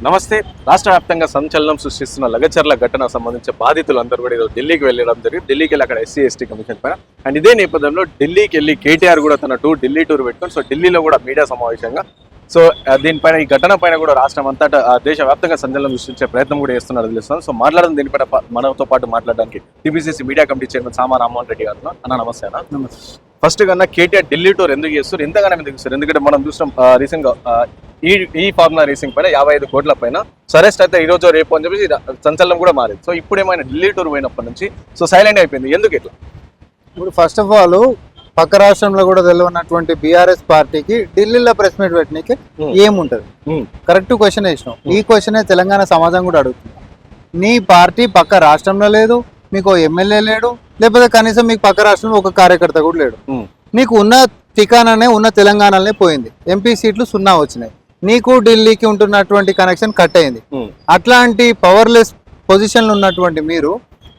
నమస్తే. రాష్ట్ర వ్యాప్తంగా సంచలనం సృష్టిస్తున్న లగచర్ల ఘటన సంబంధించి బాధితులందరూ కూడా ఈరోజు ఢిల్లీకి వెళ్ళడం జరిగింది. ఢిల్లీకి వెళ్ళి అక్కడ ఎస్సీ ఎస్టీ కమిషన్ పైన అండ్ ఇదే నేపథ్యంలో ఢిల్లీకి వెళ్ళి కేటీఆర్ కూడా తన ఢిల్లీ టూర్ పెట్టుకొని సో ఢిల్లీలో కూడా మీడియా సమావేశంగా సో దీనిపైన ఈ ఘటన పైన కూడా రాష్ట్రం అంతటా దేశవ్యాప్తంగా సంచలనం సృష్టించే ప్రయత్నం కూడా చేస్తున్నారు తెలుస్తుంది. సో మాట్లాడడం దీనిపైన మనతో పాటు మాట్లాడడానికి టీపీసీసీ మీడియా కమిటీ చైర్మన్ సామా రామ్మోహన్ రెడ్డి గారు అన్న. నమస్తే అన్న. నమస్తే. ఫస్ట్ కన్నా కేటీఆర్ ఢిల్లీ టూర్ ఎందుకు చేస్తారు, ఎంతగానో ఎందుకు చేస్తారు? ఎందుకంటే మనం చూసాం రీసెంట్ గా ఈ ఫార్ములా రేసింగ్ పైన 55 కోట్ల పైన సరెస్ట్ అయితే ఈ రోజు రేపు అని చెప్పేసి సంచలనం కూడా మారింది. సో ఇప్పుడు ఏమైనా ఢిల్లీ టూర్ పోయినప్పటి నుంచి సో సైలెంట్ అయిపోయింది, ఎందుకు ఇట్లా? ఇప్పుడు ఫస్ట్ ఆఫ్ ఆల్ పక్క రాష్ట్రంలో కూడా తెలియనటువంటి బీఆర్ఎస్ పార్టీకి ఢిల్లీలో ప్రెస్ మీట్ పెట్టడానికి ఏముంటది? కరెక్ట్ క్వశ్చన్ వేసినావు. ఈ క్వశ్చన్ తెలంగాణ సమాజం కూడా అడుగుతుంది. నీ పార్టీ పక్క రాష్ట్రంలో లేదు, మీకు ఎమ్మెల్యే లేడు, లేకపోతే కనీసం మీకు పక్క రాష్ట్రంలో ఒక కార్యకర్త కూడా లేడు. నీకు ఉన్న టికానానే ఉన్న తెలంగాణలోనే పోయింది. ఎంపీ సీట్లు 0 వచ్చినాయి. నీకు ఢిల్లీకి ఉంటున్నటువంటి కనెక్షన్ కట్ అయింది. అట్లాంటి పవర్లెస్ పొజిషన్లో ఉన్నటువంటి మీరు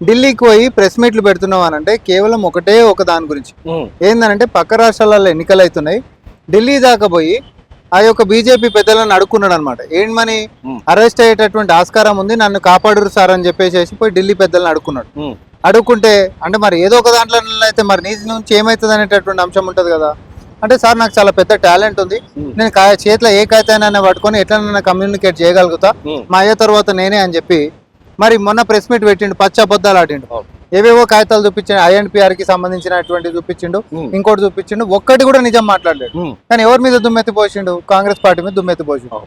ఢిల్లీకి పోయి ప్రెస్ మీట్లు పెడుతున్నాం అని అంటే కేవలం ఒకటే ఒక దాని గురించి ఏందనంటే పక్క రాష్ట్రాలలో ఎన్నికలు అవుతున్నాయి, ఢిల్లీ దాకా పోయి ఆ యొక్క బీజేపీ పెద్దలను అడుక్కున్నాడు అనమాట. ఏంటని అరెస్ట్ అయ్యేటటువంటి ఆస్కారం ఉంది, నన్ను కాపాడురు సార్ అని చెప్పేసి పోయి ఢిల్లీ పెద్దలను అడుక్కున్నాడు. అడుక్కుంటే అంటే మరి ఏదో ఒక దాంట్లో అయితే మరి నీ నుంచి ఏమవుతుంది అనేటటువంటి అంశం ఉంటుంది కదా. అంటే సార్ నాకు చాలా పెద్ద టాలెంట్ ఉంది, నేను చేతిలో ఏ కాగితాన్ని పట్టుకొని ఎట్లా కమ్యూనికేట్ చేయగలుగుతా, మా అయ్యే తర్వాత నేనే అని చెప్పి మరి మొన్న ప్రెస్ మీట్ పెట్టిండు, పచ్చ అబద్ధాలు ఆడిండు. ఏవేవో కాగితాలు చూపించండి, ఐఎన్పిఆర్ కి సంబంధించినటువంటి చూపించిండు, ఇంకోటి చూపించిండు, ఒక్కటి కూడా నిజం మాట్లాడలేడు. కానీ ఎవరి మీద దుమ్మెత్తి పోసిండు? కాంగ్రెస్ పార్టీ మీద దుమ్మెత్తి పోసిండు.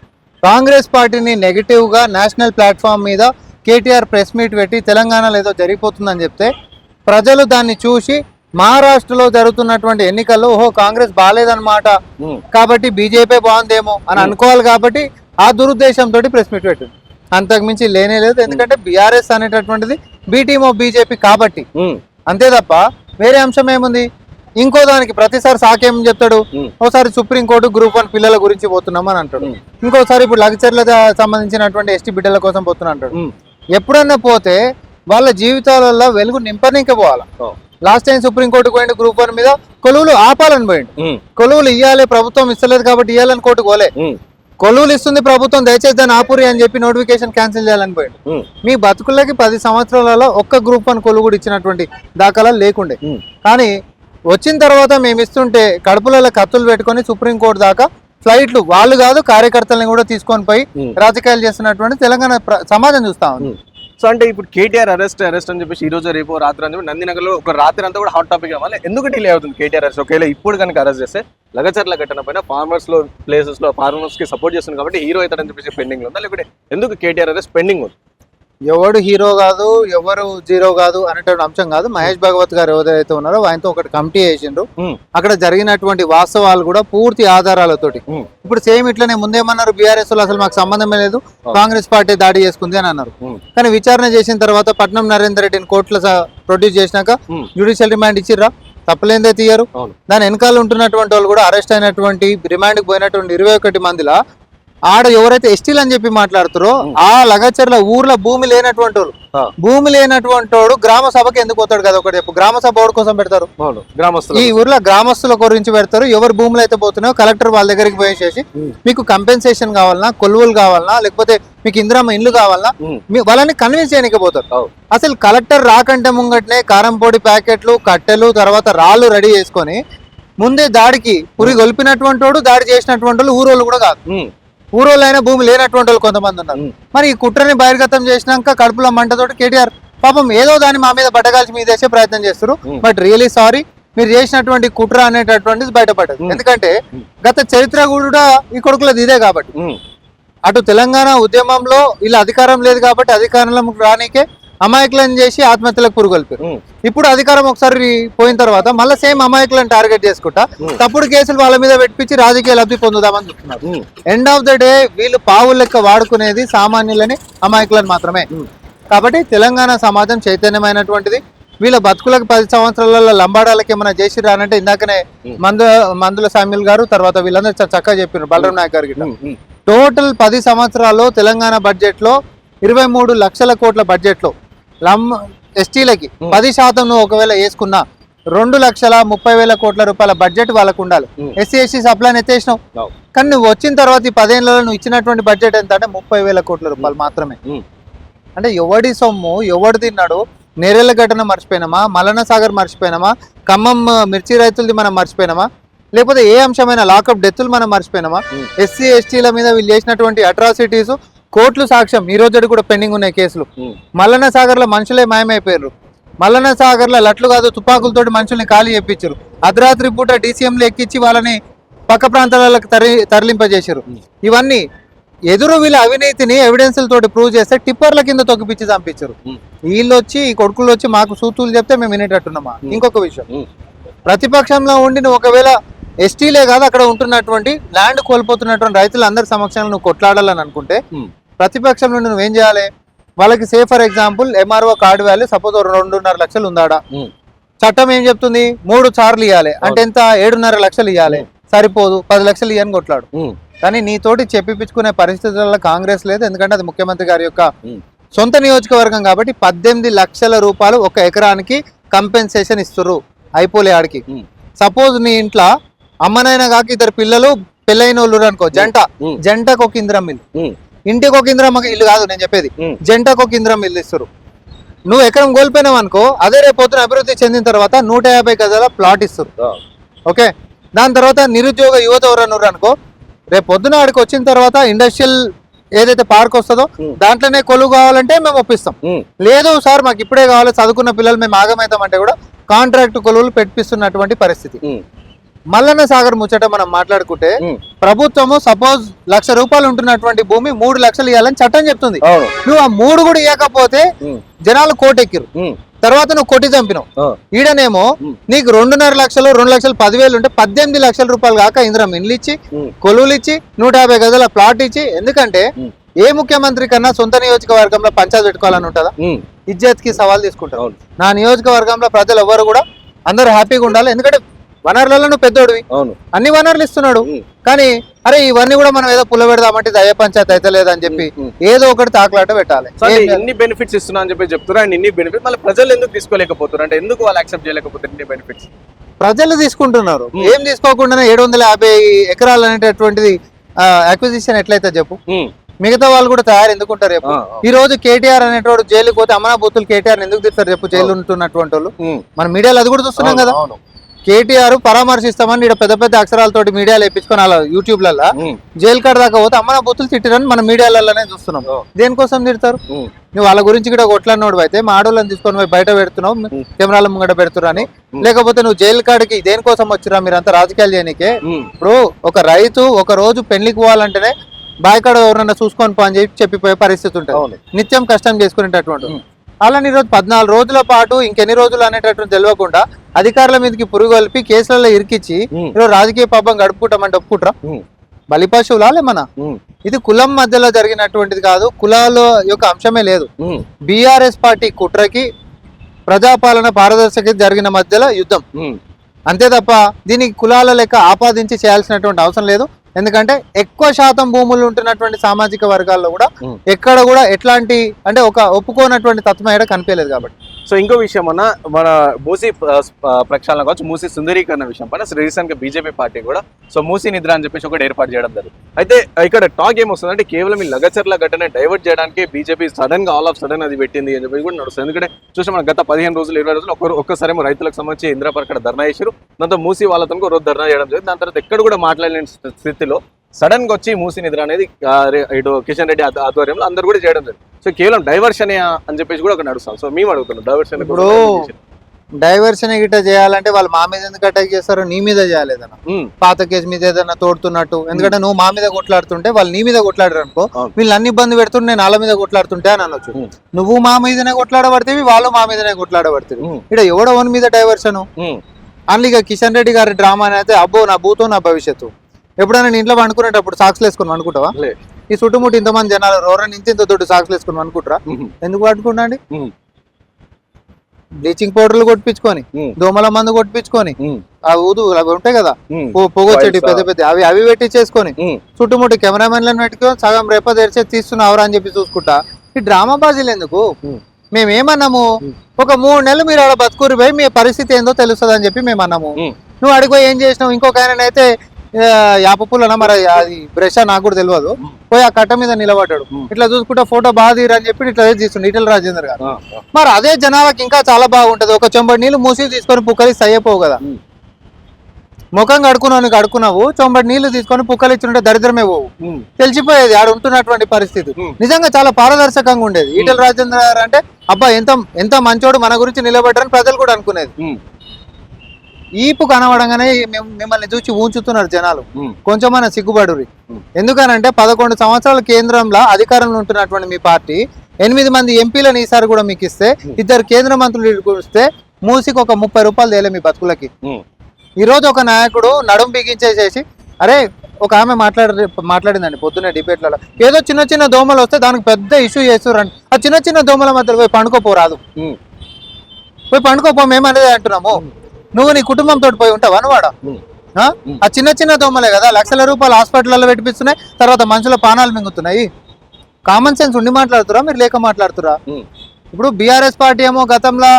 కాంగ్రెస్ పార్టీని నెగిటివ్ గా నేషనల్ ప్లాట్ఫామ్ మీద కేటీఆర్ ప్రెస్ మీట్ పెట్టి తెలంగాణలో ఏదో జరిగిపోతుందని చెప్తే ప్రజలు దాన్ని చూసి మహారాష్ట్రలో జరుగుతున్నటువంటి ఎన్నికల్లో ఓహో కాంగ్రెస్ బాగాలేదన్నమాట కాబట్టి బీజేపీ బాగుందేమో అని అనుకోవాలి. కాబట్టి ఆ దురుద్దేశంతో ప్రెస్ మీట్ పెట్టింది, అంతకుమించి లేనే లేదు. ఎందుకంటే బీఆర్ఎస్ అనేటటువంటిది బి టీమ్ ఆఫ్ బీజేపీ కాబట్టి, అంతే తప్ప వేరే అంశం ఏముంది? ఇంకో దానికి ప్రతిసారి సాకేం చెప్తాడు, ఒకసారి సుప్రీంకోర్టు గ్రూప్ 1 పిల్లల గురించి పోతున్నాం అని అంటాడు, ఇంకోసారి ఇప్పుడు లగచర్ల సంబంధించినటువంటి ఎస్టీ బిడ్డల కోసం పోతున్నా అంటాడు. ఎప్పుడన్నా పోతే వాళ్ళ జీవితాలలో వెలుగు నింపనీకే పోవాలి. లాస్ట్ టైం సుప్రీంకోర్టుకు పోయిండు గ్రూప్ 1 మీద, కొలువులు ఆపాలని పోయిండు. కొలువులు ఇవ్వాలి, ప్రభుత్వం ఇస్తలేదు కాబట్టి ఇవ్వాలని కోర్టుకు పోలే. కొలువులు ఇస్తుంది ప్రభుత్వం, దయచేసి దాన్ని ఆపురి అని చెప్పి నోటిఫికేషన్ క్యాన్సిల్ చేయాలని పోయిండు. మీ బతుకులకి 10 సంవత్సరాలలో ఒక్క గ్రూప్ 1 కొలువు కూడా ఇచ్చినటువంటి దాఖలాలు లేకుండే. కానీ వచ్చిన తర్వాత మేము ఇస్తుంటే కడుపులలో కత్తులు పెట్టుకొని సుప్రీంకోర్టు దాకా ఫ్లైట్లు వాళ్ళు కాదు కార్యకర్తలను కూడా తీసుకొని పోయి రాజకీయాలు చేస్తున్నటువంటి తెలంగాణ సమాజం చూస్తా ఉంది. సో అంటే ఇప్పుడు కేటీఆర్ అరెస్ట్ అని చెప్పేసి ఈ రోజు రేపు రాత్రి అని చెప్పి నందినగర్లో ఒక రాత్రి అంతా కూడా హాట్ టాపిక్ అవ్వాలి. ఎందుకు డిలే అవుతుంది కేటీఆర్ అరెస్ట్? ఒకవేళ ఇప్పుడు కనుక అరెస్ట్ చేస్తే లగచర్ల ఘటన పైన ఫార్మర్స్ కి సపోర్ట్ చేస్తుంది కాబట్టి హీరో అవుతాడని చెప్పేసి పెండింగ్ ఉందా, లేకపోతే ఎందుకు కేటీఆర్ అరెస్ట్ పెండింగ్ ఉంది? ఎవడు హీరో కాదు, ఎవరు జీరో కాదు అనేటువంటి అంశం కాదు. మహేష్ భగవత్ గారు ఎవరైతే ఉన్నారో ఆయనతో ఒకటి కమిటీ వేసిండ్రు. అక్కడ జరిగినటువంటి వాస్తవాలు కూడా పూర్తి ఆధారాలతోటి. ఇప్పుడు సేమ్ ఇట్లనే ముందేమన్నారు, బీఆర్ఎస్ లో అసలు మాకు సంబంధమే లేదు, కాంగ్రెస్ పార్టీ దాడి చేసుకుంది అని అన్నారు. కానీ విచారణ చేసిన తర్వాత పట్నం నరేందర్ రెడ్డిని కోర్టులో ప్రొడ్యూస్ చేసినాక జ్యుడిషియల్ రిమాండ్ ఇచ్చిర్రా? తప్పలేందే తీయరు. దాని వెనకాల ఉంటున్నటువంటి వాళ్ళు కూడా అరెస్ట్ అయినటువంటి రిమాండ్కి పోయినటువంటి 21 మందిలా ఆడ ఎవరైతే ఎస్టీలు అని చెప్పి మాట్లాడుతారో ఆ లగచర్ల ఊర్లో భూమి లేనటువంటి వాడు గ్రామ సభకి ఎందుకు పోతాడు కదా? ఒకటి గ్రామ సభ ఓడి కోసం పెడతారు, ఈ ఊర్లో గ్రామస్తుల గురించి పెడతారు. ఎవరు భూములు అయితే పోతున్నాయో కలెక్టర్ వాళ్ళ దగ్గరికి పోయేసేసి మీకు కంపెన్సేషన్ కావాలన్నా, కొలువులు కావాలన్నా, లేకపోతే మీకు ఇందిరమ్మ ఇండ్లు కావాలన్నా వాళ్ళని కన్విన్స్ చేయడానికి పోతారు. అసలు కలెక్టర్ రాకంటే ముంగట్నే కారంపొడి ప్యాకెట్లు, కట్టెలు, తర్వాత రాళ్ళు రెడీ చేసుకొని ముందే దాడికి పురి గొలిపినటువంటి వాడు, దాడి చేసినటువంటి వాళ్ళు ఊరోళ్ళు కూడా కాదు. ఊరోళ్ళైనా భూమి లేనటువంటి వాళ్ళు కొంతమంది ఉన్నారు. మరి ఈ కుట్రని బహిర్గతం చేసినాక కడుపులో మంటతోటి కేటీఆర్ పాపం ఏదో దాన్ని మా మీద బట్టగాల్చి మీద వేసే ప్రయత్నం చేస్తారు. బట్ రియలీ సారీ, మీరు చేసినటువంటి కుట్ర అనేటటువంటిది బయటపడదు. ఎందుకంటే గత చరిత్ర కూడా ఈ కొడుకులది ఇదే కాబట్టి. అటు తెలంగాణ ఉద్యమంలో ఇలా అధికారం లేదు కాబట్టి అధికారంలోకి రానికే అమాయకులను చేసి ఆత్మహత్యలకు పురుగొల్పారు. ఇప్పుడు అధికారం ఒకసారి పోయిన తర్వాత మళ్ళీ సేమ్ అమాయకులను టార్గెట్ చేసుకుంటా తప్పుడు కేసులు వాళ్ళ మీద పెట్టించి రాజకీయ లబ్ధి పొందుదామని చూస్తున్నారు. ఎండ్ ఆఫ్ ద డే వీళ్ళు పావుల లెక్క వాడుకునేది సామాన్యులని, అమాయకులను మాత్రమే. కాబట్టి తెలంగాణ సమాజం చైతన్యమైనటువంటిది. వీళ్ళ బతుకులకు 10 సంవత్సరాలలో లంబాడాలకి ఏమైనా చేసి రానంటే ఇందాకనే మందుల సామ్యుల్ గారు తర్వాత వీళ్ళందరూ చక్కగా చెప్పారు, బలరాం నాయక్ గారు గిట్ట. టోటల్ 10 సంవత్సరాల్లో తెలంగాణ బడ్జెట్ లో 23 లక్షల కోట్ల బడ్జెట్ లో ఎస్టీలకి 10% నువ్వు ఒకవేళ వేసుకున్నా 2,30,30,000 కోట్ల రూపాయల బడ్జెట్ వాళ్ళకు ఉండాలి. ఎస్సీ ఎస్టీ సప్లైని ఎత్తేసినావు. కానీ నువ్వు వచ్చిన తర్వాత ఈ 10 ఏళ్లలో నువ్వు ఇచ్చినటువంటి బడ్జెట్ ఎంత అంటే 30,000 కోట్ల రూపాయలు మాత్రమే. అంటే ఎవడి సొమ్ము ఎవడు తిన్నాడు? నేరేళ్ల ఘటన మర్చిపోయినామా? మల్లన్న సాగర్ మర్చిపోయినామా? ఖమ్మం మిర్చి రైతులది మనం మర్చిపోయినామా? లేకపోతే ఏ అంశమైన లాకప్ డెత్తులు మనం మర్చిపోయినామా? ఎస్సీ ఎస్టీల మీద వీళ్ళు చేసినటువంటి అట్రాసిటీస్ కోర్టులు సాక్ష్యం ఈ రోజు కూడా పెండింగ్ ఉన్నాయి కేసులు. మల్లన్న సాగర్ లో మనుషులే మాయమైపోయారు. మల్లన్న సాగర్ లో లట్లు కాదు తుపాకులతోటి మనుషుల్ని ఖాళీ చేయించారు. అర్ధరాత్రి పూట DCMలు ఎక్కించి వాళ్ళని పక్క ప్రాంతాలకు తరలింపజేశారు. ఇవన్నీ ఎదురు వీళ్ళ అవినీతిని ఎవిడెన్స్లతోటి ప్రూవ్ చేస్తే టిప్పర్ల కింద తొక్కిపిచ్చి చంపించారు. వీళ్ళు వచ్చి ఈ కొడుకులు వచ్చి మాకు సూతులు చెప్తే మేము వినేటట్టున్నామా? ఇంకొక విషయం, ప్రతిపక్షంలో ఉండి నువ్వు ఒకవేళ ఎస్టీలే కాదు అక్కడ ఉంటున్నటువంటి ల్యాండ్ కోల్పోతున్నటువంటి రైతులందరి సమక్షంలో నువ్వు కొట్లాడాలని అనుకుంటే ప్రతిపక్షంలో నువ్వేం చేయాలి? వాళ్ళకి say for example MRO card value suppose 2.5 లక్షలు ఉందాడా, చట్టం ఏం చెప్తుంది 3 సార్లు ఇవ్వాలి అంటే ఎంత 7.5 లక్షలు ఇవ్వాలి, సరిపోదు 10 లక్షలు ఇవ్వని కొట్లాడు. కానీ నీతోటి చెప్పిపించుకునే పరిస్థితుల్లో కాంగ్రెస్ లేదు. ఎందుకంటే అది ముఖ్యమంత్రి గారి యొక్క సొంత నియోజకవర్గం కాబట్టి 18 లక్షల రూపాయలు ఒక ఎకరానికి కంపెన్సేషన్ ఇస్తున్నారు. అయిపోలే ఆడికి. సపోజ్ నీ ఇంట్లో అమ్మనైనా కాక 2 పిల్లలు పెళ్ళైన వాళ్ళు అనుకో, జంటకు ఒక ఇంద్రం ఇల్లు, ఇంటికి ఒక ఇంద్రం ఇల్లు కాదు నేను చెప్పేది, జంటకు ఒక ఇంద్రం ఇల్లు ఇస్తారు. నువ్వు ఎకరం కోల్పోయినావు అనుకో, అదే రేపు పొద్దున అభివృద్ధి చెందిన తర్వాత 150 గజాల ప్లాట్ ఇస్తారు. ఓకే, దాని తర్వాత నిరుద్యోగ యువత ఎవరన్నారు అనుకో, రేపు పొద్దున ఆడికి వచ్చిన తర్వాత ఇండస్ట్రియల్ ఏదైతే పార్క్ వస్తుందో దాంట్లోనే కొలువు కావాలంటే మేము ఒప్పిస్తాం. లేదు సార్ మాకు ఇప్పుడే కావాలి చదువుకున్న పిల్లలు మేము ఆగమవుతాం అంటే కూడా కాంట్రాక్ట్ కొలువులు పెట్టిస్తున్నటువంటి పరిస్థితి. మల్లన్న సాగర్ ముచ్చట మనం మాట్లాడుకుంటే ప్రభుత్వము సపోజ్ 1,00,000 రూపాయలు ఉంటున్నటువంటి భూమి 3 లక్షలు ఇవ్వాలని చట్టం చెప్తుంది. నువ్వు ఆ 3 కూడా ఇవ్వకపోతే జనాలు కోటెక్కిరు, తర్వాత నువ్వు కొట్టి చంపినావు. ఈడనేమో నీకు 2.5 లక్షలు 2,10,000 ఉంటే 18 లక్షల రూపాయలు కాక ఇంద్రం ఇండ్లు ఇచ్చి కొలువులు ఇచ్చి 150 గజాల ప్లాట్ ఇచ్చి. ఎందుకంటే ఏ ముఖ్యమంత్రి కన్నా సొంత నియోజకవర్గంలో పంచాయతీ పెట్టుకోవాలని ఉంటుందా? ఇజ్జత్ కి సవాల్ తీసుకుంటారు. నా నియోజకవర్గంలో ప్రజలు ఎవరు కూడా అందరూ హ్యాపీగా ఉండాలి. ఎందుకంటే వనరులలో నువ్వు పెద్దోడివి, అన్ని వనరులు ఇస్తున్నాడు. కానీ అరే ఇవన్నీ కూడా మనం ఏదో పుల్ల పెడదామంటే దయ పంచాయతీ అయితే లేదని చెప్పి ఏదో ఒకటి తాకలాట పెట్టాలి. ఎన్ని బెనిఫిట్స్ ఇస్తున్నా అని చెప్పి చెప్తున్నారు. అండ్ ఇన్ని బెనిఫిట్స్ మళ్ళీ ప్రజలు ఎందుకు తీసుకోలేకపోతున్నారు అంటే ఎందుకు వాళ్ళు యాక్సెప్ట్ చేయలేకపోతారు? ఇన్ని బెనిఫిట్స్ ప్రజలు తీసుకుంటున్నారు. ఏం తీసుకోకుండా 750 ఎకరాలు అనేటటువంటిది అక్విజిషన్ ఎట్లయితే చెప్పు, మిగతా వాళ్ళు కూడా తయారు ఎందుకుంటారు రేపు? ఈ రోజు కేటీఆర్ అనేటోడు జైలుకి పోతే అమనా బూతులు కేటీఆర్ ఎందుకు తిస్తారు చెప్పు? జైలు ఉంటున్నటువంటి వాళ్ళు మన మీడియాలో అది కూడా చూస్తున్నాం కదా. కేటీఆర్ పరామర్శిస్తామని ఇక్కడ పెద్ద పెద్ద అక్షరాలతోటి మీడియాలో వేయించుకొని అలా యూట్యూబ్లలో జైలు కాడ దాకా పోతే అమ్మన బూతులు తిట్టిరని మన మీడియాలలోనే చూస్తున్నాం. దేనికోసం తిడతారు? నువ్వు వాళ్ళ గురించి కూడా కొట్లాడినోడు అయితే మా ఆడోళ్ళని తీసుకొని పోయి బయట పెడుతున్నావు, కెమెరాల ముంగట పెడుతున్నా అని. లేకపోతే నువ్వు జైలు కాడికి దేనికోసం వచ్చిరా మీరంతా రాజకీయాలు చేయనీకే? ఇప్పుడు ఒక రైతు ఒక రోజు పెళ్లికి పోవాలంటేనే బాయికాడ ఎవరన్నా చూసుకొని పో అని చెప్పిపోయే పరిస్థితి ఉంటుంది. నిత్యం కష్టం చేసుకునేటటువంటి అలాని ఈరోజు 14 రోజుల పాటు ఇంకెన్ని రోజులు అనేటటువంటి తెలియకుండా అధికారుల మీదకి పురుగొల్పి కేసులలో ఇరికిచ్చి ఈరోజు రాజకీయ పాపం గడుపుకుంటామంటే ఒప్పుకుంటారా? బలిపశువులా మన ఇది కులం మధ్యలో జరిగినటువంటిది కాదు, కులాల యొక్క అంశమే లేదు. బీఆర్ఎస్ పార్టీ కుట్రకి ప్రజాపాలన పారదర్శకత జరిగిన మధ్యలో యుద్ధం అంతే తప్ప దీనికి కులాల లెక్క ఆపాదించి చేయాల్సినటువంటి అవసరం లేదు. ఎందుకంటే ఎక్కువ శాతం భూములు ఉంటున్నటువంటి సామాజిక వర్గాల్లో కూడా ఎక్కడ కూడా ఎట్లాంటి అంటే ఒక ఒప్పుకోనటువంటి తత్వం ఏడ కనిపించలేదు కాబట్టి. సో ఇంకో విషయం అన్న, మన మూసీ ప్రక్షాళన కావచ్చు, మూసీ సుందరీకరణ విషయం పైన రీసెంట్ గా బీజేపీ పార్టీ కూడా సో మూసీ నిద్ర అని చెప్పేసి ఒకటి ఏర్పాటు చేయడం జరిగింది. అయితే ఇక్కడ టాక్ ఏమొస్తుంది అంటే కేవలం ఈ లగచర్ల ఘటన డైవర్ట్ చేయడానికి బీజేపీ సడన్ గా ఆల్ ఆఫ్ సడన్ అది పెట్టింది అని చెప్పి కూడా నడుస్తుంది. ఎందుకంటే చూసాం మనం గత 15 రోజులు 20 రోజులు ఒక్కసారి రైతులకు సంబంధించి ఇంద్రపరకడ ధర్నా చేశారు, దాంతో మూసీ వాళ్ళతో రోజు ధర్నా చేయడం జరిగింది. దాని తర్వాత ఎక్కడ కూడా మాట్లాడలేని స్థితిలో సడన్ గా వచ్చి మూసీ నిద్ర అనేది ఇటు కిషన్ రెడ్డి ఆధ్వర్యంలో అందరు కూడా చేయడం జరిగింది. సో కేవలం డైవర్షన్ అని చెప్పేసి కూడా ఒక నడుస్తాం. సో మేము అడుగుతున్నాం డైవర్షన్. ఇప్పుడు డైవర్షన్ గిట్ట చేయాలంటే వాళ్ళు మా మీద ఎందుకు అటాక్ చేస్తారు? నీ మీద చేయాలేదన్నా, పాత కేసు మీద ఏదైనా తోడుతున్నట్టు. ఎందుకంటే నువ్వు మా మీద కొట్లాడుతుంటే వాళ్ళు నీ మీద కొట్లాడారు అనుకో, వీళ్ళు అన్ని ఇబ్బంది పెడుతుంటే నేను వాళ్ళ మీద కొట్లాడుతుంటే అని అనొచ్చు. నువ్వు మా మీదనే కొట్లాడబడితే వాళ్ళు మా మీదనే కొట్లాడబడుతుంది. ఇక్కడ ఎవడో వన్ మీద డైవర్షన్ అందులో కిషన్ రెడ్డి గారి డ్రామా అయితే అబ్బో నా భూతో నా భవిష్యత్తు. ఎప్పుడైనా నేను ఇంట్లో వండుకునేటప్పుడు సాక్స్లు వేసుకొని వండుకుంటావా? ఈ చుట్టుముట్టు ఇంతమంది జనాలు రోరని ఇంత దొడ్డు సాక్స్లు వేసుకొని వండుకుంటారా? ఎందుకు వండుకుంటా అండి? బ్లీచింగ్ పౌడర్లు కొట్టించుకొని, దోమల మందు కొట్టించుకొని, ఆ ఊదు అవి ఉంటాయి కదా పొగొచ్చేటి పెద్ద పెద్ద అవి పెట్టించేసుకొని చుట్టుముట్టు కెమెరామెన్లను పెట్టుకొని సగం రేప తెరిచే తీస్తున్నావురా అని చెప్పి చూసుకుంటా. ఈ డ్రామా బాజీలు ఎందుకు? మేమేమన్నాము, ఒక 3 నెలలు మీరు ఆడ బతుకూరి పోయి మీ పరిస్థితి ఏందో తెలుస్తుంది అని చెప్పి మేము అన్నాము. నువ్వు అడిగిపోయి ఏం చేసినావు? ఇంకొక ఆయన అయితే యాపపులన మరి అది బ్రష్ నాకు కూడా తెలియదు. పోయి ఆ కట్ట మీద నిలబడ్డాడు, ఇట్లా చూసుకుంటే ఫోటో బాగా తీరని చెప్పి ఇట్లా తీస్తుండే ఈటెల రాజేందర్ గారు. మరి అదే జనాభాకి ఇంకా చాలా బాగుంటది. ఒక చెంబడి నీళ్ళు మూసి తీసుకొని పుక్కలిస్తే అయ్యపోవు కదా. ముఖం కడుక్కున్నావు చెంబడి నీళ్లు తీసుకొని పుక్కలు ఇచ్చుంటే దరిద్రమే పోవు, తెలిసిపోయేది ఆడ ఉంటున్నటువంటి పరిస్థితి. నిజంగా చాలా పారదర్శకంగా ఉండేది. ఈటెల రాజేంద్ర గారు అంటే అబ్బా ఎంత మంచోడు, మన గురించి నిలబడ్డారని ప్రజలు కూడా అనుకునేది. ఈపు కనబడంగానే మిమ్మల్ని చూసి ఊంచుతున్నారు జనాలు. కొంచెమైనా సిగ్గుపడురి. ఎందుకనంటే 11 సంవత్సరాల కేంద్రంలో అధికారంలో ఉంటున్నటువంటి మీ పార్టీ 8 మంది ఎంపీలను ఈసారి కూడా మీకు ఇస్తే, 2 కేంద్ర మంత్రులు ఇస్తే మూసికి ఒక 30 రూపాయలు తేలే మీ బతుకులకి. ఈ రోజు ఒక నాయకుడు నడుం బిగించేసేసి, అరే ఒక ఆమె మాట్లాడిందండి పొద్దున్నే డిబేట్లలో, ఏదో చిన్న దోమలు వస్తే దానికి పెద్ద ఇష్యూ చేస్తుర్రండి. ఆ చిన్న దోమల మధ్యలో పోయి పండుకోపోరాదు, పోయి పండుకోపో, మేమనేది అంటున్నాము. నువ్వు నీ కుటుంబంతో పోయి ఉంటావు అనవాడ. ఆ చిన్న దోమలే కదా లక్షల రూపాయలు హాస్పిటల్లో పెట్టిస్తున్నాయి, తర్వాత మనుషుల పానాలు మింగుతున్నాయి. కామన్ సెన్స్ ఉండి మాట్లాడుతురా మీరు, లేక మాట్లాడుతురా? ఇప్పుడు బీఆర్ఎస్ పార్టీ ఏమో గతంలో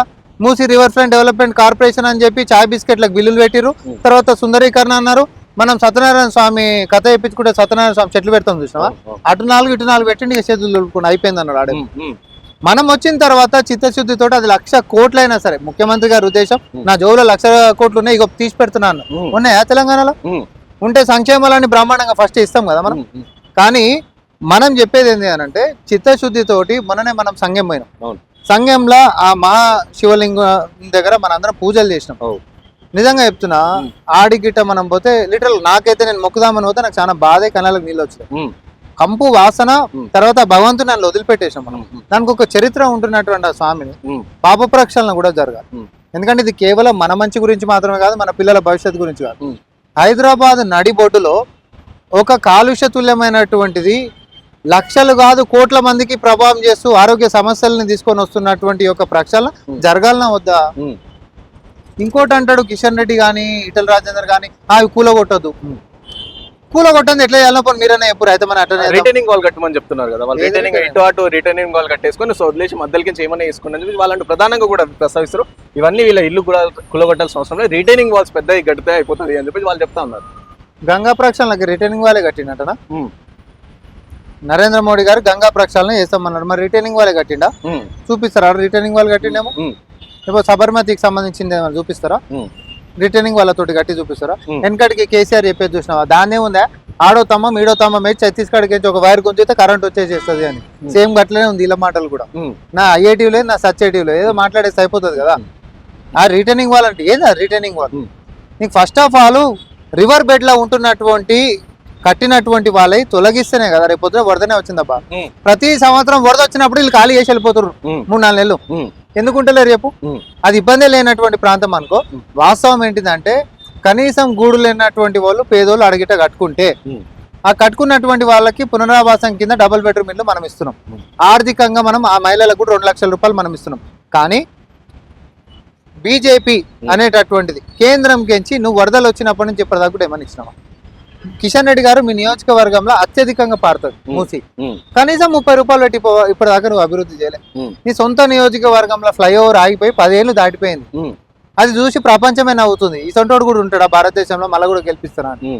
మూసి రివర్ ఫ్రంట్ డెవలప్మెంట్ కార్పొరేషన్ అని చెప్పి చాయ్ బిస్కెట్లకు బిల్లులు పెట్టిరు, తర్వాత సుందరీకరణ అన్నారు. మనం సత్యనారాయణ స్వామి కథ చెప్పించుకుంటే సత్యనారాయణ స్వామి చెట్లు పెడతాం చూసినావా, అటు 4 ఇటు 4 పెట్టండి చేతులు దులుపుకుండా అయిపోయింది అన్నాడు ఆడే. మనం వచ్చిన తర్వాత చిత్తశుద్ధితో అది 1,00,000 కోట్లైనా సరే, ముఖ్యమంత్రి గారి ఉద్దేశం నా జోబులో 1,00,000 కోట్లు ఉన్నాయి, ఇక తీసి పెడుతున్నాను. ఉన్నాయా తెలంగాణలో? ఉంటే సంక్షేమాలని బ్రహ్మాండంగా ఫస్ట్ ఇస్తాం కదా మనం. కానీ మనం చెప్పేది ఏంటి అని అంటే, చిత్తశుద్ధితోటి మొన్ననే మనం సంఘం పోయినాం. సంఘంలో ఆ మహా శివలింగం దగ్గర మనందరం పూజలు చేసినాం. నిజంగా చెప్తున్నా, ఆడిగిట్ట మనం పోతే లిటరల్ నాకైతే నేను మొక్కుదామని పోతే నాకు చాలా బాధే, కళ్ళకి నీళ్ళు వచ్చాయి, కంపు వాసన. తర్వాత భగవంతుని నన్ను వదిలిపెట్టేసాం మనం. దానికి ఒక చరిత్ర ఉంటున్నటువంటి ఆ స్వామిని పాప ప్రక్షాళన కూడా జరగాలి. ఎందుకంటే ఇది కేవలం మన మంచి గురించి మాత్రమే కాదు, మన పిల్లల భవిష్యత్తు గురించి కాదు. హైదరాబాద్ నడిబొడ్డులో ఒక కాలుష్యతుల్యమైనటువంటిది లక్షలు కాదు కోట్ల మందికి ప్రభావం చేస్తూ ఆరోగ్య సమస్యలను తీసుకొని వస్తున్నటువంటి ఒక ప్రక్షాళన జరగాలనా వద్దా? ఇంకోటి అంటాడు కిషన్ రెడ్డి కానీ ఈటెల రాజేందర్ కానీ, అవి కూలగొట్టద్దు. కూలగొట్టండి ఎట్లా చేయాలో మీరనే ఎప్పుడు అయితే మన అట్లా రిటర్నింగ్ వాల్ కట్టమని చెప్తున్నారు కదా వాళ్ళు. రిటర్నింగ్ ఇటు అటు రిటర్నింగ్ వాల్ కట్టేసుకొని సో వదిలేసి మధ్యలోకి ఏమైనా వేసుకుని వాళ్ళంటూ ప్రధానంగా కూడా ప్రస్తావిస్తారు. ఇవన్నీ వీళ్ళ ఇల్లు కూడా కూలగొట్టాల్సిన అవసరం లేదు, రిటర్నింగ్ వాల్స్ పెద్ద కడితే అయిపోతుంది అని చెప్పి వాళ్ళు చెప్తా ఉన్నారు. గంగా ప్రక్షాళనకి రిటర్నింగ్ వాలే కట్టినట్టనా? నరేంద్ర మోడీ గారు గంగా ప్రక్షాళన చేస్తామన్నారు, మరి రిటర్నింగ్ వాలే కట్టిండా? చూపిస్తారా రిటర్నింగ్ వాల్ కట్టిండేమో? ఇప్పుడు సబర్మతికి సంబంధించింది ఏమైనా చూపిస్తారా? రిటర్నింగ్ వాళ్ళతోటి గట్టి చూపిస్తారా? వెనకటికి కేసీఆర్ చెప్పేది చూసినావా, దాన్నే ఉందా ఆడో తమ్మం ఈడో తమ్మం వేసి ఛత్తీస్గఢ్కి ఒక వైర్ గుంజితే కరెంట్ వచ్చేసేస్తుంది అని. సేమ్ గట్లనే ఉంది ఇలా మాటలు కూడా. నా ఐఐటీ లేదు, నా సచ్ఐటీ లేదు, ఏదో మాట్లాడేస్తే అయిపోతుంది కదా. ఆ రిటర్నింగ్ వాల్ అంటే ఏందా రిటర్నింగ్ వాల్? నీకు first of all river bed లో ఉంటున్నటువంటి కట్టినటువంటి వాళ్ళవి తొలగిస్తేనే కదా రేపు పొద్దున వరదనే వచ్చిందబ్బా. ప్రతి సంవత్సరం వరద వచ్చినప్పుడు వీళ్ళు ఖాళీ చేసి వెళ్ళిపోతారు 3-4 నెలలు. ఎందుకుంటలేరు రేపు? అది ఇబ్బంది లేనటువంటి ప్రాంతం అనుకో. వాస్తవం ఏంటిదంటే కనీసం గూడు లేనటువంటి వాళ్ళు పేదోళ్ళు అడిగిట కట్టుకుంటే ఆ కట్టుకున్నటువంటి వాళ్ళకి పునరావాసం కింద డబుల్ బెడ్రూమ్ ఇల్లు మనం ఇస్తున్నాం. ఆర్థికంగా మనం ఆ మహిళలకు కూడా 2 లక్షల రూపాయలు మనం ఇస్తున్నాం. కానీ బీజేపీ అనేటటువంటిది కేంద్రం కెంచి నువ్వు వరదలు వచ్చినప్పటి నుంచి ఇప్పటిదాకా కూడా ఏమని ఇచ్చినావా? కిషన్ రెడ్డి గారు మీ నియోజకవర్గంలో అత్యధికంగా పారుతుంది మూసి, కనీసం 30 రూపాయలు పెట్టి ఇప్పటిదాకా నువ్వు అభివృద్ధి చేయలే. నీ సొంత నియోజకవర్గంలో ఫ్లైఓవర్ ఆగిపోయి 10 ఏళ్ళు దాటిపోయింది. అది చూసి ప్రపంచమే నవ్వుతుంది, ఈ సొంటోడు కూడా ఉంటాడా భారతదేశంలో, మళ్ళీ కూడా గెలిపిస్తారా అని.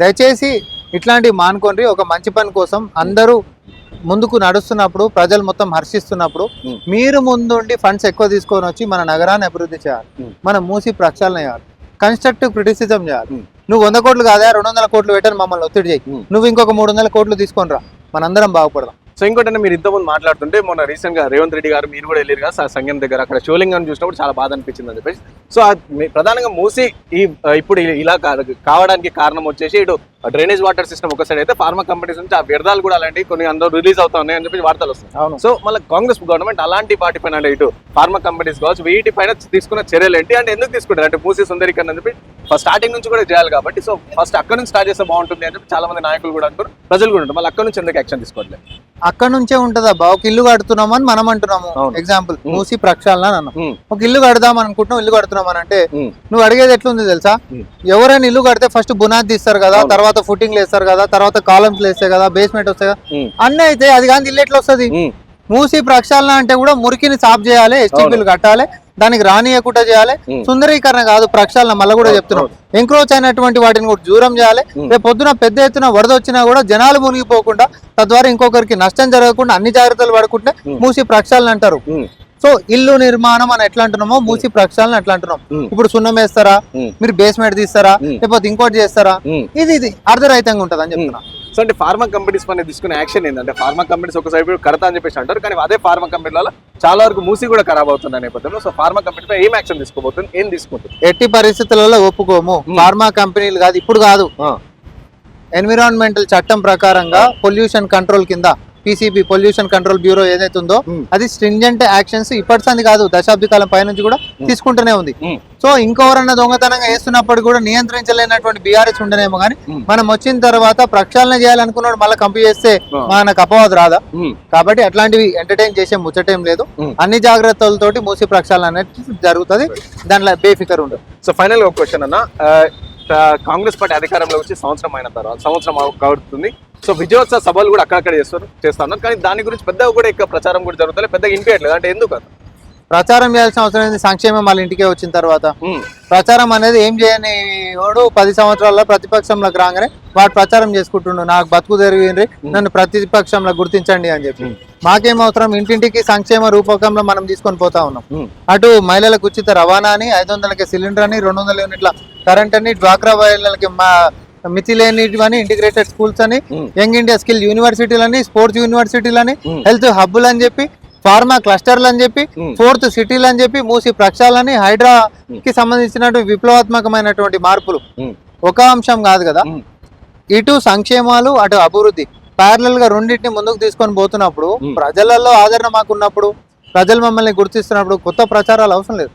దయచేసి ఇట్లాంటివి మానుకోండి. ఒక మంచి పని కోసం అందరూ ముందుకు నడుస్తున్నప్పుడు, ప్రజలు మొత్తం హర్షిస్తున్నప్పుడు మీరు ముందుండి ఫండ్స్ ఎక్కువ తీసుకొని వచ్చి మన నగరాన్ని అభివృద్ధి చేయాలి, మనం మూసి ప్రక్షాళన చేయాలి, కన్స్ట్రక్టివ్ క్రిటిసిజం చేయాలి. నువ్వు 100 కోట్లు కాదా 200 కోట్లు పెట్టని మమ్మల్ని ఒత్తిడి చేయి, నువ్వు ఇంకొక 300 కోట్లు తీసుకొని రా, మనందరం బాగుపడదాం. సో ఇంకోటి మీరు ఇంతకుముందు మాట్లాడుతుంటే మొన్న రీసెంట్ గా రేవంత్ రెడ్డి గారు మీరు కూడా వెళ్ళారు కదా సంఘం దగ్గర, అక్కడ శివలింగం చూసినప్పుడు చాలా బాధ అనిపించింది అని చెప్పేసి. సో ప్రధానంగా మూసి ఇప్పుడు ఇలా కావడానికి కారణం వచ్చేసి ఇటు డ్రైనేజ్ వాటర్ సిస్టమ్ ఒక సైడ్ అయితే ఫార్మా కంపెనీస్ నుంచి ఆ వ్యర్థాలు కూడా అలాంటివి కొన్ని అందరూ రిలీజ్ అవుతా ఉన్నాయి అని చెప్పి వార్తలు వస్తున్నాయి. సో మళ్ళీ కాంగ్రెస్ గవర్నమెంట్ అలాంటి వాటిపైన అంటే ఇటు ఫార్మా కంపెనీస్ కావచ్చు వీటిపైన తీసుకున్న చర్యలు ఏంటి అంటే ఎందుకు తీసుకుంటారు అంటే మూసి సుందరీకరణ అని చెప్పి ఫస్ట్ స్టార్టింగ్ నుంచి కూడా చేయాలి కాబట్టి సో ఫస్ట్ అక్కడ నుంచి స్టార్ట్ చేస్తే బాగుంటుంది అని చెప్పి చాలా మంది నాయకులు కూడా అంటారు, ప్రజలు కూడా ఉంటారు. మళ్ళీ అక్కడ నుంచి ఎందుకు యాక్షన్ తీసుకోవట్లేదు? అక్కడ నుంచే ఉంటదబ్బా. ఒక ఇల్లు కడుతున్నాము అని మనం అంటున్నాము, ఎగ్జాంపుల్ మూసి ప్రక్షాళన అని అన్నాం. ఒక ఇల్లు కడదాం అనుకుంటున్నాం, ఇల్లు కడుతున్నాం అని అంటే నువ్వు అడిగేది ఎట్లుంది తెలుసా? ఎవరైనా ఇల్లు కడితే ఫస్ట్ బునాది తీస్తారు కదా, తర్వాత ఫుటింగ్ వేస్తారు కదా, తర్వాత కాలమ్స్ వేస్తాయి కదా, బేస్మెంట్ వస్తాయి కదా, అన్నీ అయితే అది కానీ ఇల్లు ఎట్లా వస్తుంది? మూసి ప్రక్షాళన అంటే కూడా మురికిని సాఫ్ చేయాలి, ఎస్టీపీలు కట్టాలి, దానికి రానియకుండా చేయాలి. సుందరీకరణ కాదు, ప్రక్షాళన మళ్ళీ కూడా చెప్తున్నాం. ఎంక్రోచ్ అయినటువంటి వాటిని కూడా దూరం చేయాలి. రేపు పొద్దున పెద్ద ఎత్తున వరద వచ్చినా కూడా జనాలు మునిగిపోకుండా, తద్వారా ఇంకొకరికి నష్టం జరగకుండా అన్ని జాగ్రత్తలు పడుకుంటే మూసి ప్రక్షాళన అంటారు. సో ఇల్లు నిర్మాణం అని ఎట్లా అంటున్నామో మూసి ప్రక్షాళన ఎట్లా అంటున్నాం. ఇప్పుడు సున్నం వేస్తారా, మీరు బేస్మెంట్ తీస్తారా, లేకపోతే ఇంకోటి చేస్తారా, ఇది అర్ధరహితంగా ఉంటుంది అని చెప్తున్నా. సో అంటే ఫార్మా కంపెనీస్ పైన తీసుకునే యాక్షన్ ఏంటంటే, ఫార్మా కంపెనీస్ ఒక సైడ్ కడతా అని చెప్పేసి అంటారు, కానీ అదే ఫార్మా కంపెనీల చాలా వరకు మూసి కూడా ఖరాబ్ అవుతున్న నేపథ్యంలో సో ఫార్మా కంపెనీ పై ఏం యాక్షన్ తీసుకోబోతుంది, ఏం తీసుకుంటుంది? ఎట్టి పరిస్థితులలో ఒప్పుకోము. ఫార్మా కంపెనీలు కాదు, ఇప్పుడు కాదు, ఎన్విరాన్మెంటల్ చట్టం ప్రకారంగా పొల్యూషన్ కంట్రోల్ కింద PCB పొల్యూషన్ కంట్రోల్ బ్యూరో ఏదైతే ఉందో అది స్ట్రింజెంట్ యాక్షన్స్ ఇప్పటిసంది కాదు, దశాబ్ది కాలం పైనుంచి కూడా తీసుకుంటూనే ఉంది. సో ఇంకెవరన్నా దొంగతనంగా వేస్తున్నప్పుడు కూడా నియంత్రించలేనటువంటి బీఆర్ఎస్ ఉండనేమో కానీ మనం వచ్చిన తర్వాత ప్రక్షాళన చేయాలనుకున్నాడు మళ్ళీ కంపెనీ చేస్తే మనకు అపవాదు రాదా? కాబట్టి అట్లాంటివి ఎంటర్టైన్ చేసే ముచ్చటేం లేదు. అన్ని జాగ్రత్తలతోటి మూసి ప్రక్షాళన అనేది జరుగుతుంది, దాంట్లో బేఫికర్ ఉండదు. సో ఫైనల్ ఒక క్వశ్చన్ అన్న, కాంగ్రెస్ పార్టీ అధికారంలో వచ్చి సంవత్సరం అయిన తర్వాత సంవత్సరం అవుతుంది. సో విజయోత్సవ సభలు కూడా అక్కడక్కడ చేస్తున్నారు, కానీ దాని గురించి పెద్దగా కూడా ఎక్కువ ప్రచారం కూడా జరుగుతుంది, పెద్దగా ఇంపేయట్లేదు. అంటే ఎందుకు అన్న? ప్రచారం చేయాల్సిన అవసరం ఏంది? సంక్షేమం వాళ్ళ ఇంటికే వచ్చిన తర్వాత ప్రచారం అనేది ఏం చేయని వాడు 10 సంవత్సరాల్లో ప్రతిపక్షంలోకి రాగానే వాడు ప్రచారం చేసుకుంటుండు, నాకు బతుకు జరిగింది, నన్ను ప్రతిపక్షంలో గుర్తించండి అని చెప్పి. మాకేం అవసరం? ఇంటింటికి సంక్షేమ రూపకంలో మనం తీసుకొని పోతా ఉన్నాం. అటు మహిళలకు ఉచిత రవాణా అని, 500కి సిలిండర్ అని, 200 యూనిట్ల కరెంట్ అని, డ్వాక్రా మహిళలకి మితిలేనివని, ఇంటిగ్రేటెడ్ స్కూల్స్ అని, యంగ్ ఇండియా స్కిల్ యూనివర్సిటీలని, స్పోర్ట్స్ యూనివర్సిటీలని, హెల్త్ హబ్బులు అని చెప్పి, ఫార్మా క్లస్టర్లు అని చెప్పి, 4th సిటీలు అని చెప్పి, మూసి ప్రక్షాళన, హైడ్రాకి సంబంధించినటువంటి విప్లవాత్మకమైనటువంటి మార్పులు ఒక అంశం కాదు కదా. ఇటు సంక్షేమాలు అటు అభివృద్ధి ప్యారలల్ గా రెండింటిని ముందుకు తీసుకొని పోతున్నప్పుడు, ప్రజలలో ఆదరణ మాకున్నప్పుడు, ప్రజలు మమ్మల్ని గుర్తిస్తున్నప్పుడు కొత్త ప్రచారాలు అవసరం లేదు.